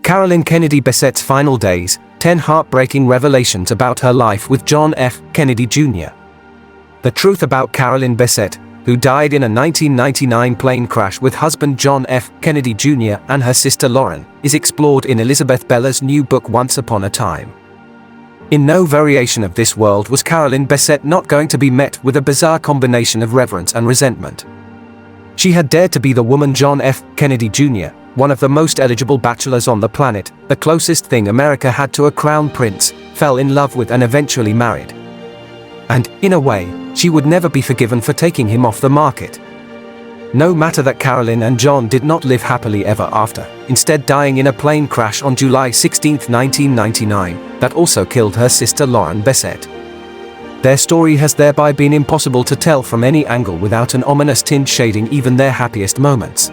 Carolyn Kennedy Bessette's final days, 10 heartbreaking revelations about her life with John F. Kennedy Jr. The truth about Carolyn Bessette, who died in a 1999 plane crash with husband John F. Kennedy Jr. and her sister Lauren, is explored in Elizabeth Bella's new book Once Upon a Time. In no variation of this world was Carolyn Bessette not going to be met with a bizarre combination of reverence and resentment. She had dared to be the woman John F. Kennedy Jr., one of the most eligible bachelors on the planet, the closest thing America had to a crown prince, fell in love with and eventually married. And, in a way, she would never be forgiven for taking him off the market. No matter that Carolyn and John did not live happily ever after, instead dying in a plane crash on July 16, 1999, that also killed her sister Lauren Bessette. Their story has thereby been impossible to tell from any angle without an ominous tinge shading even their happiest moments.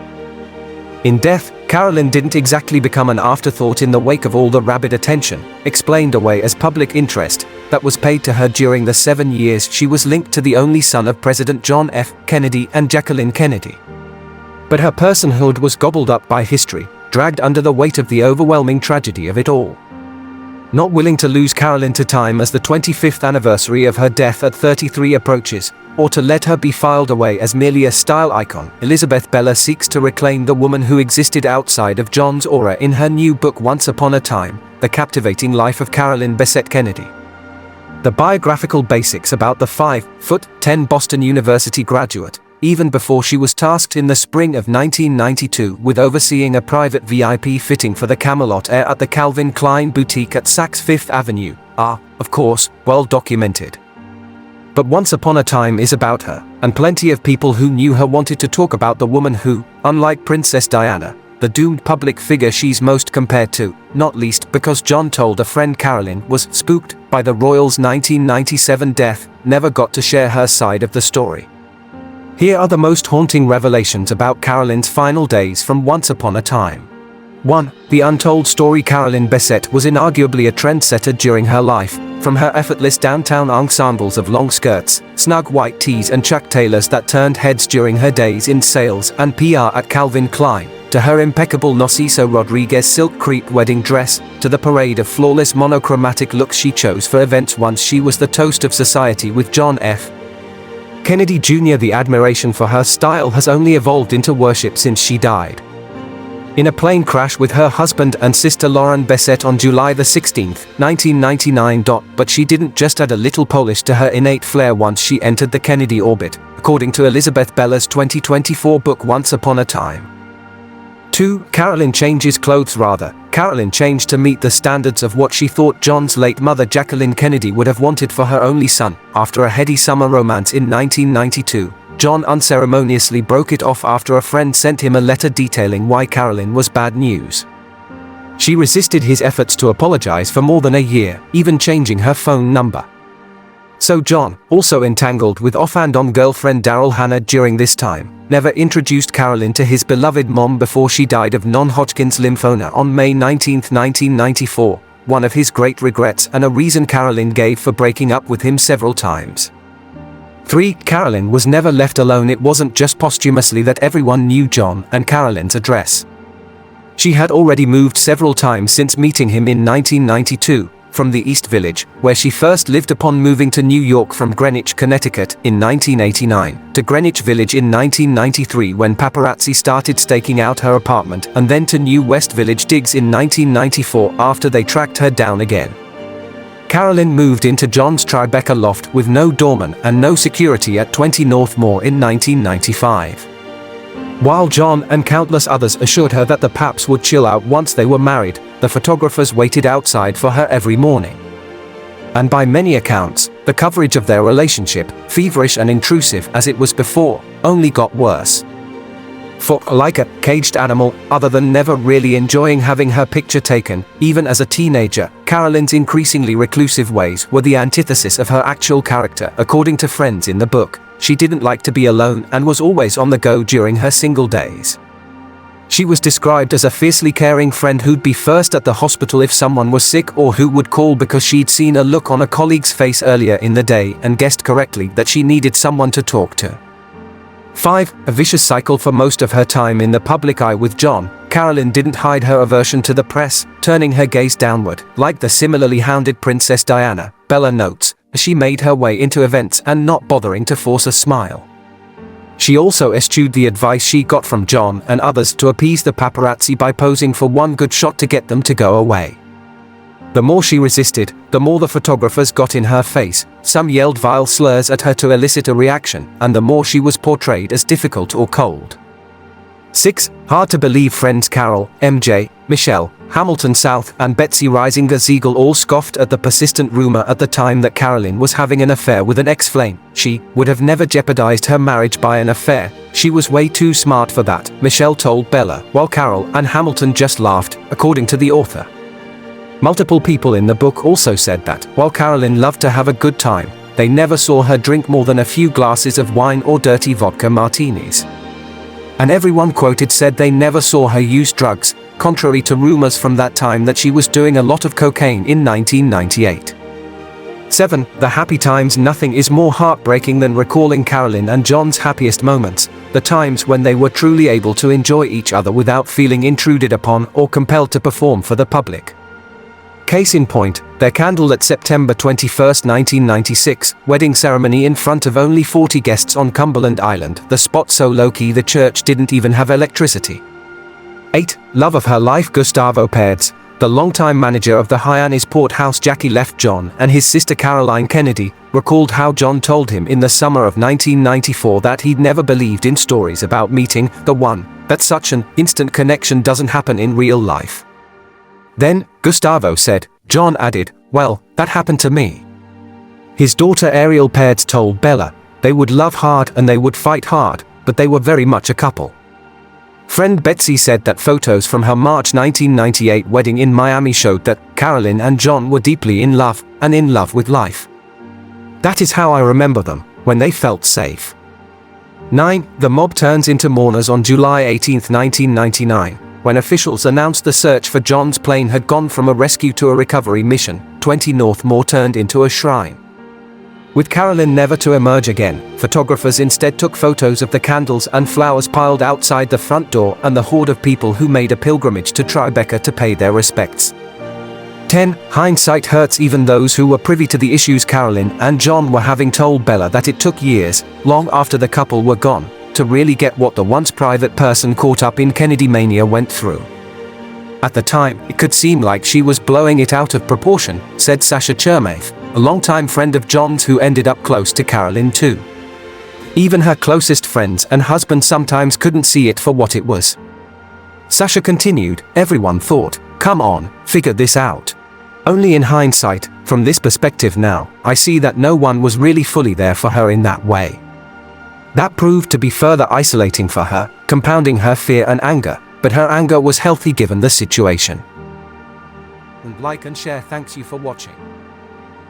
In death, Carolyn didn't exactly become an afterthought in the wake of all the rabid attention, explained away as public interest, that was paid to her during the 7 years she was linked to the only son of President John F. Kennedy and Jacqueline Kennedy. But her personhood was gobbled up by history, dragged under the weight of the overwhelming tragedy of it all. Not willing to lose Carolyn to time as the 25th anniversary of her death at 33 approaches, or to let her be filed away as merely a style icon, Elizabeth Bella seeks to reclaim the woman who existed outside of John's aura in her new book Once Upon a Time, The Captivating Life of Carolyn Bessette Kennedy. The biographical basics about the 5'10" Boston University graduate, even before she was tasked in the spring of 1992 with overseeing a private VIP fitting for the Camelot Air at the Calvin Klein boutique at Saks Fifth Avenue, are, of course, well documented. But Once Upon a Time is about her, and plenty of people who knew her wanted to talk about the woman who, unlike Princess Diana, the doomed public figure she's most compared to, not least because John told a friend Carolyn was spooked by the royal's 1997 death, never got to share her side of the story. Here are the most haunting revelations about Carolyn's final days from Once Upon a Time. 1. The untold story. Carolyn Bessette was inarguably a trendsetter during her life, from her effortless downtown ensembles of long skirts, snug white tees and Chuck Taylors that turned heads during her days in sales and PR at Calvin Klein, to her impeccable Narciso Rodriguez silk crepe wedding dress, to the parade of flawless monochromatic looks she chose for events once she was the toast of society with John F. Kennedy Jr. The admiration for her style has only evolved into worship since she died in a plane crash with her husband and sister Lauren Bessette on July 16, 1999. But she didn't just add a little polish to her innate flair once she entered the Kennedy orbit, according to Elizabeth Bella's 2024 book Once Upon a Time. 2. Carolyn changes clothes. Carolyn changed to meet the standards of what she thought John's late mother Jacqueline Kennedy would have wanted for her only son. After a heady summer romance in 1992, John unceremoniously broke it off after a friend sent him a letter detailing why Carolyn was bad news. She resisted his efforts to apologize for more than a year, even changing her phone number. So John, also entangled with off-and-on girlfriend Daryl Hannah during this time, never introduced Carolyn to his beloved mom before she died of non-Hodgkin's lymphoma on May 19, 1994, one of his great regrets and a reason Carolyn gave for breaking up with him several times. 3. Carolyn was never left alone. It wasn't just posthumously that everyone knew John and Carolyn's address. She had already moved several times since meeting him in 1992, from the East Village, where she first lived upon moving to New York from Greenwich, Connecticut, in 1989, to Greenwich Village in 1993 when paparazzi started staking out her apartment, and then to New West Village Digs in 1994 after they tracked her down again. Carolyn moved into John's Tribeca loft with no doorman and no security at 20 Northmore in 1995. While John and countless others assured her that the paps would chill out once they were married, the photographers waited outside for her every morning. And by many accounts, the coverage of their relationship, feverish and intrusive as it was before, only got worse. For, like a caged animal, other than never really enjoying having her picture taken, even as a teenager, Carolyn's increasingly reclusive ways were the antithesis of her actual character. According to friends in the book, she didn't like to be alone and was always on the go during her single days. She was described as a fiercely caring friend who'd be first at the hospital if someone was sick or who would call because she'd seen a look on a colleague's face earlier in the day and guessed correctly that she needed someone to talk to. 5. A vicious cycle. For most of her time in the public eye with John, Carolyn didn't hide her aversion to the press, turning her gaze downward, like the similarly hounded Princess Diana, Bella notes, as she made her way into events and not bothering to force a smile. She also eschewed the advice she got from John and others to appease the paparazzi by posing for one good shot to get them to go away. The more she resisted, the more the photographers got in her face, some yelled vile slurs at her to elicit a reaction, and the more she was portrayed as difficult or cold. 6. Hard to believe friends Carol, MJ, Michelle, Hamilton South and Betsy Risinger Ziegel all scoffed at the persistent rumor at the time that Carolyn was having an affair with an ex-flame. She would have never jeopardized her marriage by an affair. She was way too smart for that, Michelle told Bella, while Carol and Hamilton just laughed, according to the author. Multiple people in the book also said that, while Carolyn loved to have a good time, they never saw her drink more than a few glasses of wine or dirty vodka martinis. And everyone quoted said they never saw her use drugs, contrary to rumors from that time that she was doing a lot of cocaine in 1998. 7. The happy times. Nothing is more heartbreaking than recalling Carolyn and John's happiest moments, the times when they were truly able to enjoy each other without feeling intruded upon or compelled to perform for the public. Case in point, their candlelit September 21, 1996, wedding ceremony in front of only 40 guests on Cumberland Island, the spot so low-key the church didn't even have electricity. 8. Love of her life. Gustavo Paredes, the longtime manager of the Hyannisport house Jackie left John and his sister Caroline Kennedy, recalled how John told him in the summer of 1994 that he'd never believed in stories about meeting the one, that such an instant connection doesn't happen in real life. Then, Gustavo said, John added, well, that happened to me. His daughter Ariel Paredes told Bella, they would love hard and they would fight hard, but they were very much a couple. Friend Betsy said that photos from her March 1998 wedding in Miami showed that Carolyn and John were deeply in love, and in love with life. That is how I remember them, when they felt safe. 9. The mob turns into mourners. On July 18, 1999. When officials announced the search for John's plane had gone from a rescue to a recovery mission, 20 Northmore turned into a shrine. With Carolyn never to emerge again, photographers instead took photos of the candles and flowers piled outside the front door and the horde of people who made a pilgrimage to Tribeca to pay their respects. 10. Hindsight hurts. Even those who were privy to the issues Carolyn and John were having told Bella that it took years, long after the couple were gone, to really get what the once private person caught up in Kennedy mania went through. At the time, it could seem like she was blowing it out of proportion, said Sasha Chermath, a longtime friend of John's who ended up close to Carolyn too. Even her closest friends and husband sometimes couldn't see it for what it was. Sasha continued, everyone thought, come on, figure this out. Only in hindsight, from this perspective now, I see that no one was really fully there for her in that way. That proved to be further isolating for her, compounding her fear and anger, but her anger was healthy given the situation. And like and share. Thanks you for watching.